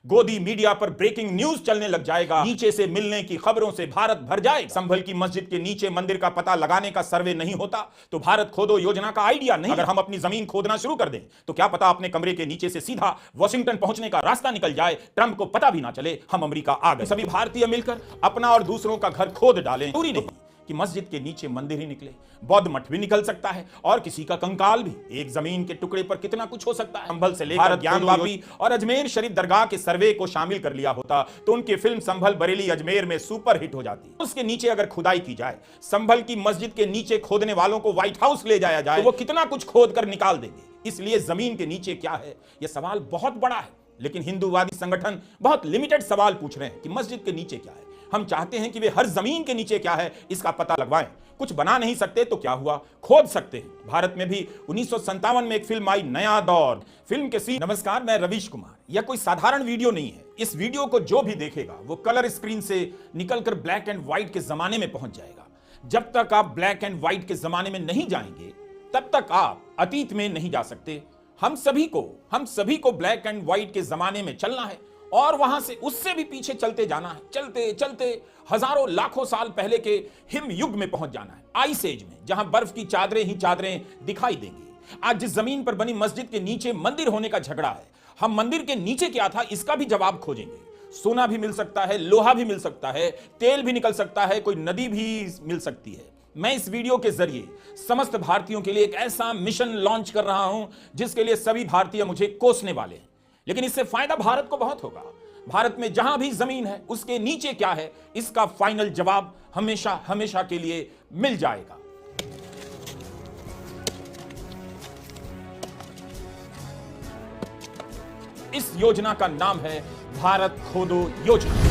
गोदी मीडिया पर breaking news चलने लग जाएगा, नीचे से मिलने की खबरों से भारत भर जाएगा। संभल की मस्जिद के नीचे मंदिर का पता लगाने का सर्वे नहीं होता तो भारत खोदो योजना का आइडिया नहीं। अगर हम अपनी जमीन खोदना शुरू कर दें तो क्या पता अपने कमरे के नीचे से सीधा वॉशिंगटन पहुंचने का रास्ता निकल जाए, ट्रंप को पता भी ना चले हम अमेरिका आ गए। सभी भारतीय मिलकर अपना और दूसरों का घर खोद डालें। जरूरी नहीं कि मस्जिद के नीचे मंदिर ही निकले, बौद्ध मठ भी निकल सकता है और किसी का कंकाल भी। एक जमीन के टुकड़े पर कितना कुछ हो सकता है। संभल से लेकर ज्ञानवापी और अजमेर शरीफ दरगाह के सर्वे को शामिल कर लिया होता तो उनकी फिल्म संभल बरेली अजमेर में सुपर हिट हो जाती। उसके नीचे अगर खुदाई की जाए, संभल की मस्जिद के नीचे खोदने वालों को व्हाइट हाउस ले जाया जाए तो वो कितना कुछ खोद कर निकाल देंगे। इसलिए जमीन के नीचे क्या है यह सवाल बहुत बड़ा है, लेकिन हिंदूवादी संगठन बहुत लिमिटेड सवाल पूछ रहे हैं कि मस्जिद के नीचे क्या है। हम चाहते हैं कि वे हर जमीन के नीचे क्या है इसका पता लगवाएं। कुछ बना नहीं सकते तो क्या हुआ, खोद सकते हैं। भारत में भी 1957 में एक फिल्म आई नया दौर। फिल्म के सीन। नमस्कार, मैं रवीश कुमार। यह कोई साधारण वीडियो नहीं है। इस वीडियो को जो भी देखेगा वो कलर स्क्रीन से निकलकर ब्लैक एंड व्हाइट के जमाने में पहुंच जाएगा। जब तक आप ब्लैक एंड व्हाइट के जमाने में नहीं जाएंगे तब तक आप अतीत में नहीं जा सकते। हम सभी को ब्लैक एंड व्हाइट के जमाने में चलना है और वहां से उससे भी पीछे चलते जाना है। चलते चलते हजारों लाखों साल पहले के हिम युग में पहुंच जाना है, आइस एज में, जहां बर्फ की चादरें ही चादरें दिखाई देंगी। आज जिस जमीन पर बनी मस्जिद के नीचे मंदिर होने का झगड़ा है, हम मंदिर के नीचे क्या था इसका भी जवाब खोजेंगे। सोना भी मिल सकता है, लोहा भी मिल सकता है, तेल भी निकल सकता है, कोई नदी भी मिल सकती है। मैं इस वीडियो के जरिए समस्त भारतीयों के लिए एक ऐसा मिशन लॉन्च कर रहा हूं जिसके लिए सभी भारतीय मुझे कोसने वाले हैं, लेकिन इससे फायदा भारत को बहुत होगा। भारत में जहां भी जमीन है उसके नीचे क्या है इसका फाइनल जवाब हमेशा हमेशा के लिए मिल जाएगा। इस योजना का नाम है भारत खोदो योजना।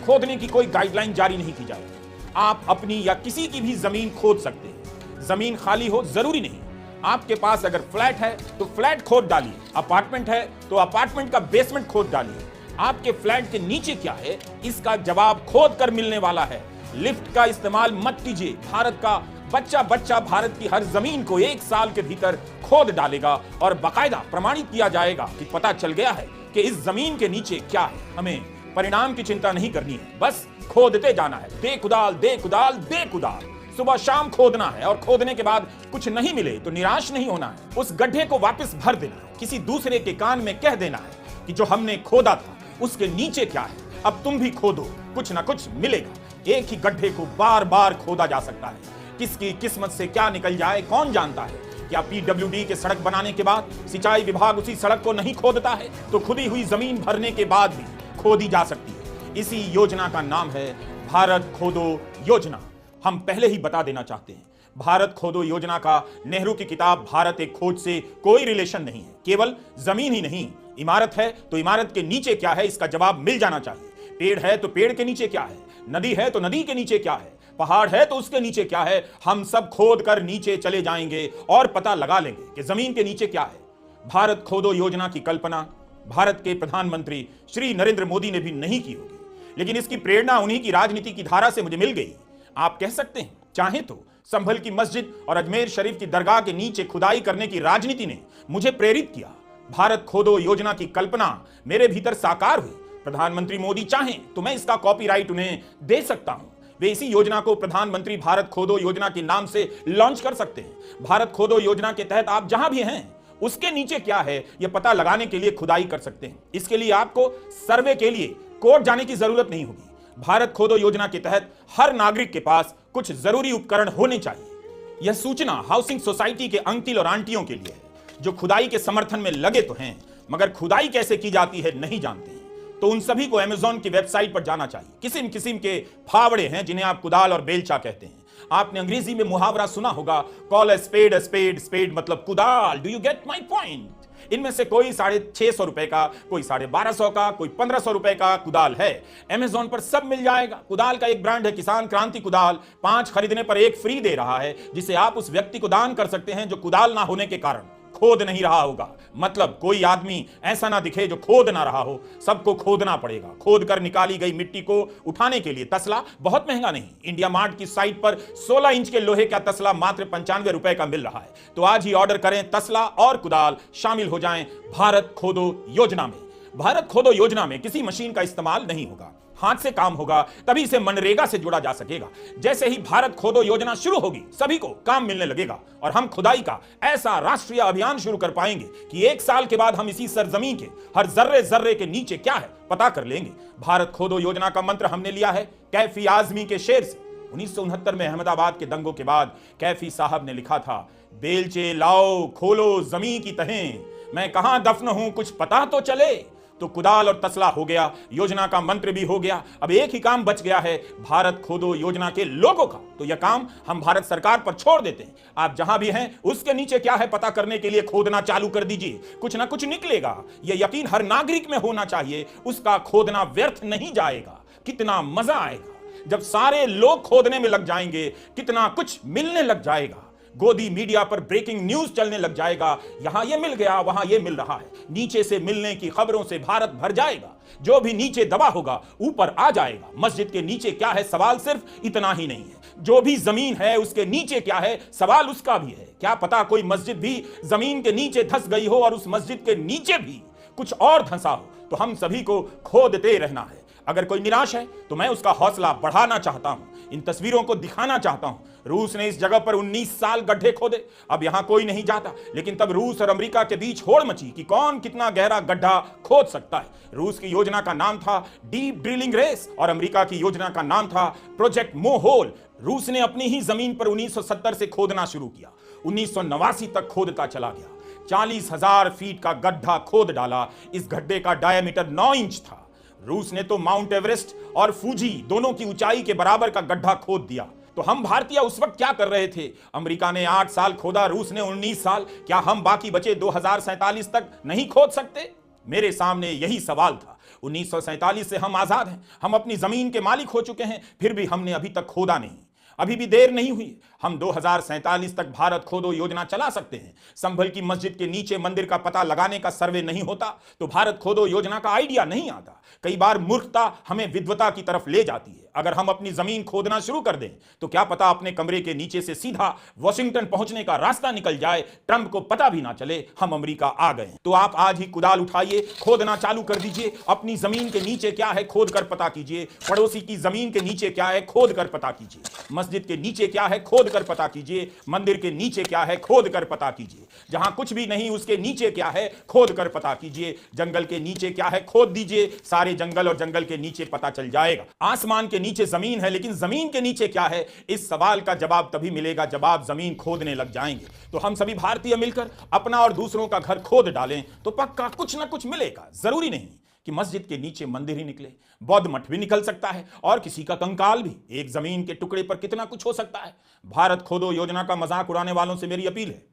खोदने की कोई गाइडलाइन जारी नहीं की जाएगी। आप अपनी या किसी की भी जमीन खोद सकते हैं। जमीन खाली हो जरूरी नहीं। आपके पास अगर फ्लैट है तो फ्लैट खोद डालिए, अपार्टमेंट है तो अपार्टमेंट का बेसमेंट खोद डालिए। आपके फ्लैट के नीचे क्या है इसका जवाब खोद कर मिलने वाला है। लिफ्ट का इस्तेमाल मत कीजिए। भारत का बच्चा भारत की हर जमीन को 1 साल के भीतर खोद डालेगा और बाकायदा प्रमाणित किया जाएगा कि पता चल गया है कि इस जमीन के नीचे क्या है। हमें परिणाम की चिंता नहीं करनी है, बस खोदते जाना है। दे कुदाल दे कुदाल दे कुदाल, सुबह शाम खोदना है और खोदने के बाद कुछ नहीं मिले तो निराश नहीं होना है। उस गड्ढे को वापस भर देना है। किसी दूसरे के कान में कह देना है कि जो हमने खोदा था उसके नीचे क्या है, अब तुम भी खोदो, कुछ ना कुछ मिलेगा। एक ही गड्ढे को बार बार खोदा जा सकता है। किसकी किस्मत से क्या निकल जाए कौन जानता है। क्या पीडब्ल्यूडी के सड़क बनाने के बाद सिंचाई विभाग उसी सड़क को नहीं खोदता है तो खुदी हुई जमीन भरने के बाद भी खोदी जा सकती है। इसी योजना का नाम है भारत खोदो योजना। हम पहले ही बता देना चाहते हैं, भारत खोदो योजना का नेहरू की किताब भारत एक खोज से कोई रिलेशन नहीं है। केवल जमीन ही नहीं, इमारत है तो इमारत के नीचे क्या है इसका जवाब मिल जाना चाहिए। पेड़ है तो पेड़ के नीचे क्या है, नदी है तो नदी के नीचे क्या है, पहाड़ है तो उसके नीचे क्या है। हम सब खोद कर नीचे चले जाएंगे और पता लगा लेंगे कि जमीन के नीचे क्या है। भारत खोदो योजना की कल्पना भारत के प्रधानमंत्री श्री नरेंद्र मोदी ने भी नहीं की होगी, लेकिन इसकी प्रेरणा उन्हीं की राजनीति की धारा से मुझे मिल गई। आप कह सकते हैं चाहे तो संभल की मस्जिद और अजमेर शरीफ की दरगाह के नीचे खुदाई करने की राजनीति ने मुझे प्रेरित किया। भारत खोदो योजना की कल्पना मेरे भीतर साकार हुई। प्रधानमंत्री मोदी चाहें तो मैं इसका कॉपीराइट उन्हें दे सकता हूं। वे इसी योजना को प्रधानमंत्री भारत खोदो योजना के नाम से लॉन्च कर सकते हैं। भारत खोदो योजना के तहत आप जहां भी हैं उसके नीचे क्या है यह पता लगाने के लिए खुदाई कर सकते हैं। इसके लिए आपको सर्वे के लिए कोर्ट जाने की जरूरत नहीं होगी। भारत खोदो योजना के तहत हर नागरिक के पास कुछ जरूरी उपकरण होने चाहिए। यह सूचना हाउसिंग सोसाइटी के अंकल और आंटियों के लिए है जो खुदाई के समर्थन में लगे तो हैं मगर खुदाई कैसे की जाती है नहीं जानते हैं। तो उन सभी को अमेज़न की वेबसाइट पर जाना चाहिए। किस्म किस्म के फावड़े हैं जिन्हें आप कुदाल और बेलचा कहते हैं। आपने अंग्रेजी में मुहावरा सुना होगा, कॉल ए स्पेड स्पेड मतलब कुदाल। Do you get my point. इनमें से कोई 650 रुपए का, कोई 1250 का, कोई 1500 रुपए का कुदाल है। अमेज़न पर सब मिल जाएगा। कुदाल का एक ब्रांड है किसान क्रांति कुदाल, 5 खरीदने पर 1 फ्री दे रहा है जिसे आप उस व्यक्ति को दान कर सकते हैं जो कुदाल ना होने के कारण खोद नहीं रहा होगा। मतलब कोई आदमी ऐसा ना दिखे जो खोद ना रहा हो, सबको खोदना पड़ेगा। खोद कर निकाली गई मिट्टी को उठाने के लिए तसला बहुत महंगा नहीं। इंडिया मार्ट की साइट पर 16 इंच के लोहे का तसला मात्र 95 रुपए का मिल रहा है। तो आज ही ऑर्डर करें तसला और कुदाल, शामिल हो जाएं भारत खोदो योजना में। भारत खोदो योजना में किसी मशीन का इस्तेमाल नहीं होगा, हाथ से काम होगा, तभी इसे मनरेगा से जोड़ा जा सकेगा। जैसे ही भारत खोदो योजना शुरू होगी, सभी को काम मिलने लगेगा और हम खुदाई का ऐसा राष्ट्रीय अभियान शुरू कर पाएंगे कि 1 साल के बाद हम इसी सरजमीन के हर जर्रे जर्रे के नीचे क्या है पता कर लेंगे। भारत खोदो योजना का मंत्र हमने लिया है कैफी आजमी के शेर से। 1969 में अहमदाबाद के दंगों के बाद कैफी साहब ने लिखा था, बेलचे लाओ खोलो जमीन की तहें, मैं कहां दफन हूं कुछ पता तो चले। तो कुदाल और तसला हो गया, योजना का मंत्र भी हो गया। अब एक ही काम बच गया है, भारत खोदो योजना के लोगों का। तो यह काम हम भारत सरकार पर छोड़ देते हैं। आप जहां भी हैं उसके नीचे क्या है पता करने के लिए खोदना चालू कर दीजिए, कुछ ना कुछ निकलेगा। यह यकीन हर नागरिक में होना चाहिए, उसका खोदना व्यर्थ नहीं जाएगा। कितना मजा आएगा जब सारे लोग खोदने में लग जाएंगे, कितना कुछ मिलने लग जाएगा। गोदी मीडिया पर ब्रेकिंग न्यूज चलने लग जाएगा, यहां ये मिल गया, वहां ये मिल रहा है। नीचे से मिलने की खबरों से भारत भर जाएगा। जो भी नीचे दबा होगा ऊपर आ जाएगा। मस्जिद के नीचे क्या है सवाल सिर्फ इतना ही नहीं है, जो भी जमीन है उसके नीचे क्या है सवाल उसका भी है। क्या पता कोई मस्जिद भी जमीन के नीचे धंस गई हो और उस मस्जिद के नीचे भी कुछ और धंसा हो। तो हम सभी को खोदते रहना है। अगर कोई निराश है तो मैं उसका हौसला बढ़ाना चाहता हूं, इन तस्वीरों को दिखाना चाहता हूं। रूस ने इस जगह पर 19 साल गड्ढे खोदे, अब यहां कोई नहीं जाता। लेकिन तब रूस और अमेरिका के बीच होड़ मची कि कौन कितना गहरा गड्ढा खोद सकता है। रूस की योजना का नाम था डीप ड्रिलिंग रेस और अमेरिका की योजना का नाम था प्रोजेक्ट मोहोल। रूस ने अपनी ही जमीन पर 1970 से खोदना शुरू किया, 1989 तक खोदता चला गया। 40,000 फीट का गड्ढा खोद डाला। इस गड्ढे का डायमीटर 9 इंच था। रूस ने तो माउंट एवरेस्ट और फूजी दोनों की ऊंचाई के बराबर का गड्ढा खोद दिया। तो हम भारतीय उस वक्त क्या कर रहे थे? अमेरिका ने 8 साल खोदा, रूस ने 19 साल। क्या हम बाकी बचे 2047 तक नहीं खोद सकते? मेरे सामने यही सवाल था। 1947 से हम आजाद हैं, हम अपनी जमीन के मालिक हो चुके हैं, फिर भी हमने अभी तक खोदा नहीं। अभी भी देर नहीं हुई, हम 2047 तक भारत खोदो योजना चला सकते हैं। संभल की मस्जिद के नीचे मंदिर का पता लगाने का सर्वे नहीं होता तो भारत खोदो योजना का आइडिया नहीं आता। कई बार मूर्खता हमें विद्वता की तरफ ले जाती है। अगर हम अपनी जमीन खोदना शुरू कर दें तो क्या पता अपने कमरे के नीचे से सीधा वॉशिंगटन पहुंचने का रास्ता निकल जाए, ट्रंप को पता भी ना चले हम अमेरिका आ गए। तो आप आज ही कुदाल उठाइए, खोदना चालू कर दीजिए। अपनी जमीन के नीचे क्या है खोद कर पता कीजिए, पड़ोसी की जमीन के नीचे क्या है खोद कर पता कीजिए, मस्जिद के नीचे क्या है खोद कर पता कीजिए, मंदिर के नीचे क्या है खोद कर पता कीजिए। जहां कुछ भी नहीं उसके नीचे क्या है खोद कर पता कीजिए। जंगल के नीचे क्या है खोद दीजिए, सारे जंगल और जंगल के नीचे पता चल जाएगा। आसमान के नीचे जमीन है, लेकिन जमीन के नीचे क्या है, इस सवाल का जवाब तभी मिलेगा जब आप जमीन खोदने लग जाएंगे। तो हम सभी भारतीय मिलकर अपना और दूसरों का घर खोद डालें तो पक्का कुछ ना कुछ मिलेगा। जरूरी नहीं कि मस्जिद के नीचे मंदिर ही निकले, बौद्ध मठ भी निकल सकता है और किसी का कंकाल भी। एक जमीन के टुकड़े पर कितना कुछ हो सकता है। भारत खोदो योजना का मजाक उड़ाने वालों से मेरी अपील है,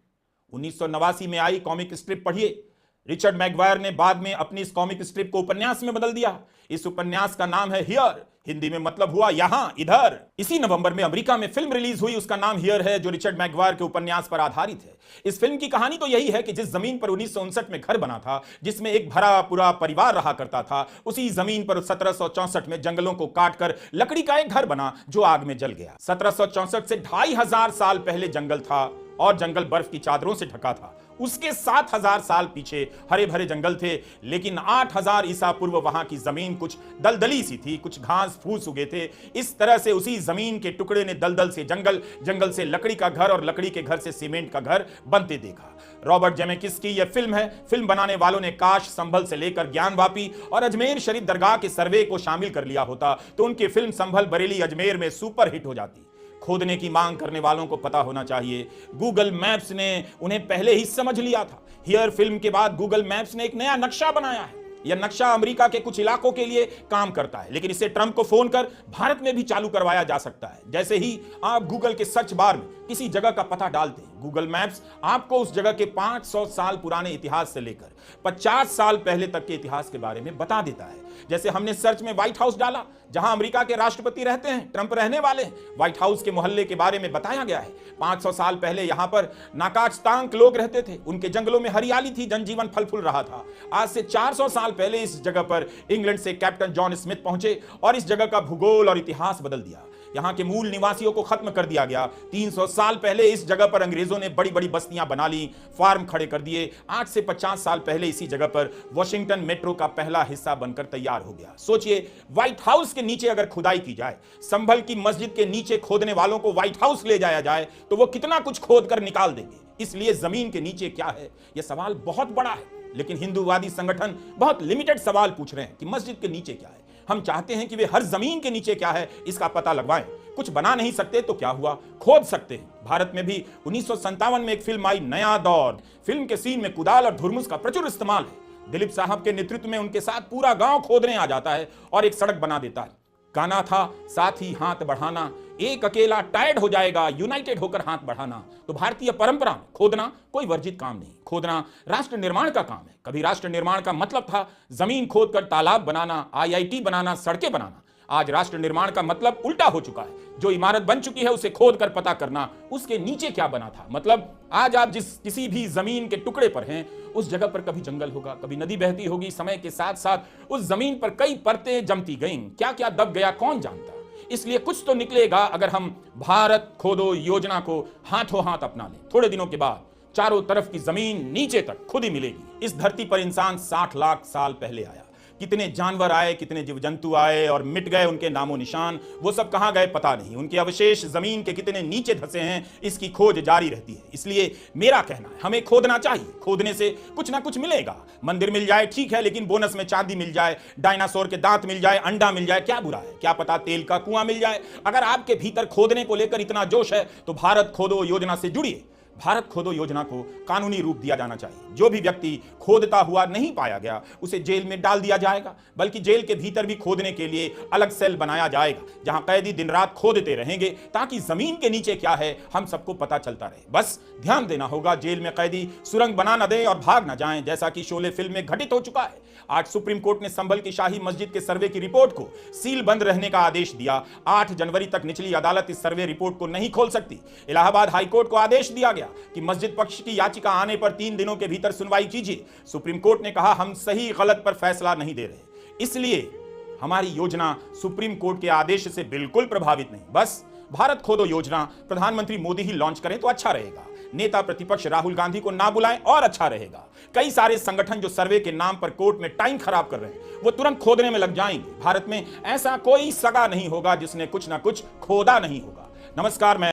1989 में आई कॉमिक स्ट्रिप पढ़िए। रिचर्ड मैगवायर ने बाद में अपनी इस कॉमिक स्ट्रिप को उपन्यास में बदल दिया। इस उपन्यास का नाम है हियर, हिंदी में मतलब हुआ यहां, इधर। इसी नवंबर में अमेरिका में फिल्म रिलीज हुई, उसका नाम हियर है, जो रिचर्ड मैगवायर के उपन्यास पर आधारित है। इस फिल्म की कहानी तो यही है कि जिस जमीन पर 1959 में घर बना था, जिसमें एक भरा पूरा परिवार रहा करता था, उसी जमीन पर 1764 में जंगलों को काटकर लकड़ी का एक घर बना जो आग में जल गया। 1764 से 2500 साल पहले जंगल था और जंगल बर्फ की चादरों से ढका था। उसके 7000 साल पीछे हरे भरे जंगल थे, लेकिन 8000 ईसा पूर्व वहां की जमीन कुछ दलदली सी थी, कुछ घास फूस उगे थे। इस तरह से उसी जमीन के टुकड़े ने दलदल से जंगल, जंगल से लकड़ी का घर और लकड़ी के घर से सीमेंट का घर बनते देखा। रॉबर्ट जेमेकिस की यह फिल्म है। फिल्म बनाने वालों ने काश संभल से लेकर ज्ञानवापी और अजमेर शरीफ दरगाह के सर्वे को शामिल कर लिया होता तो उनकी फिल्म संभल बरेली अजमेर में सुपर हिट हो जाती। खोदने की मांग करने वालों को पता होना चाहिए, गूगल मैप्स ने उन्हें पहले ही समझ लिया था। हियर फिल्म के बाद गूगल मैप्स ने एक नया नक्शा बनाया है। यह नक्शा अमेरिका के कुछ इलाकों के लिए काम करता है, लेकिन इसे ट्रंप को फोन कर भारत में भी चालू करवाया जा सकता है। जैसे ही आप गूगल के सर्च बार में किसी जगह का पता डालते हैं, गूगल मैप्स आपको उस जगह के 500 साल पुराने इतिहास से लेकर 50 साल पहले तक के इतिहास के बारे में बता देता है। जैसे हमने सर्च में व्हाइट हाउस डाला, जहां अमेरिका के राष्ट्रपति रहते हैं, ट्रंप रहने वाले हैं, व्हाइट हाउस के मोहल्ले के बारे में बताया गया है। 500 साल पहले यहां पर नाकाचतांक लोग रहते थे, उनके जंगलों में हरियाली थी, जनजीवन फल फूल रहा था। आज से 400 साल पहले इस जगह पर इंग्लैंड से कैप्टन जॉन स्मिथ पहुंचे और इस जगह का भूगोल और इतिहास बदल दिया। यहां के मूल निवासियों को खत्म कर दिया गया। 300 साल पहले इस जगह पर अंग्रेजों ने बड़ी बड़ी बस्तियां बना ली, फार्म खड़े कर दिए। आज से 50 साल पहले इसी जगह पर वॉशिंगटन मेट्रो का पहला हिस्सा बनकर तैयार हो गया। सोचिए, व्हाइट हाउस के नीचे अगर खुदाई की जाए, संभल की मस्जिद के नीचे खोदने वालों को व्हाइट हाउस ले जाया जाए तो वो कितना कुछ खोद कर निकाल देंगे। इसलिए जमीन के नीचे क्या है, यह सवाल बहुत बड़ा है, लेकिन हिंदूवादी संगठन बहुत लिमिटेड सवाल पूछ रहे हैं कि मस्जिद के नीचे क्या है। हम चाहते हैं कि वे हर जमीन के नीचे क्या है इसका पता लगवाएं। कुछ बना नहीं सकते तो क्या हुआ, खोद सकते हैं। भारत में भी 1957 में एक फिल्म आई, नया दौर। फिल्म के सीन में कुदाल और धुरमुस का प्रचुर इस्तेमाल है। दिलीप साहब के नेतृत्व में उनके साथ पूरा गांव खोदने आ जाता है और एक सड़क बना देता है। गाना था, साथ ही हाथ बढ़ाना, एक अकेला टायर्ड हो जाएगा, यूनाइटेड होकर हाथ बढ़ाना। तो भारतीय परंपरा में खोदना कोई वर्जित काम नहीं, खोदना राष्ट्र निर्माण का काम है। कभी राष्ट्र निर्माण का मतलब था जमीन खोदकर तालाब बनाना, IIT बनाना, सड़कें बनाना। आज राष्ट्र निर्माण का मतलब उल्टा हो चुका है। जो इमारत बन चुकी है उसे खोद कर पता करना उसके नीचे क्या बना था। मतलब आज आप जिस किसी भी जमीन के टुकड़े पर हैं, उस जगह पर कभी जंगल होगा, कभी नदी बहती होगी। समय के साथ साथ उस जमीन पर कई परतें जमती गईं, क्या क्या दब गया कौन जानता। इसलिए कुछ तो निकलेगा अगर हम भारत खोदो योजना को हाथों हाथ अपना लें। थोड़े दिनों के बाद चारों तरफ की जमीन नीचे तक खुद ही मिलेगी। इस धरती पर इंसान 60 लाख साल पहले आया। कितने जानवर आए, कितने जीव जंतु आए और मिट गए, उनके नामो निशान, वो सब कहां गए पता नहीं। उनके अवशेष जमीन के कितने नीचे धंसे हैं, इसकी खोज जारी रहती है। इसलिए मेरा कहना है, हमें खोदना चाहिए। खोदने से कुछ ना कुछ मिलेगा। मंदिर मिल जाए ठीक है, लेकिन बोनस में चांदी मिल जाए, डायनासोर के दांत मिल जाए, अंडा मिल जाए, क्या बुरा है। क्या पता तेल का कुआं मिल जाए। अगर आपके भीतर खोदने को लेकर इतना जोश है तो भारत खोदो योजना से जुड़िए। भारत खोदो योजना को कानूनी रूप दिया जाना चाहिए। जो भी व्यक्ति खोदता हुआ नहीं पाया गया उसे जेल में डाल दिया जाएगा, बल्कि जेल के भीतर भी खोदने के लिए अलग सेल बनाया जाएगा, जहां कैदी दिन रात खोदते रहेंगे, ताकि जमीन के नीचे क्या है हम सबको पता चलता रहे। बस ध्यान देना होगा, जेल में कैदी सुरंग बना न दें और भाग न जाएं, जैसा कि शोले फिल्म में घटित हो चुका है। आज सुप्रीम कोर्ट ने संभल की शाही मस्जिद के सर्वे की रिपोर्ट को सील बंद रहने का आदेश दिया। 8 जनवरी तक निचली अदालत इस सर्वे रिपोर्ट को नहीं खोल सकती। इलाहाबाद हाईकोर्ट को आदेश दिया गया कि मस्जिद पक्ष की याचिका आने पर 3 दिनों के भीतर सुनवाई कीजिए। सुप्रीम कोर्ट ने कहा हम सही गलत पर फैसला नहीं दे रहे, इसलिए हमारी योजना सुप्रीम कोर्ट के आदेश से बिल्कुल प्रभावित नहीं। बस भारत खोदो योजना प्रधानमंत्री मोदी ही लॉन्च करें तो अच्छा रहेगा। नेता प्रतिपक्ष राहुल गांधी को ना बुलाएं और अच्छा रहेगा। कई सारे संगठन जो सर्वे के नाम पर कोर्ट में टाइम खराब कर रहे हैं, वो तुरंत खोदने में लग जाएंगे। भारत में ऐसा कोई सगा नहीं होगा जिसने कुछ ना कुछ खोदा नहीं होगा। नमस्कार, मैं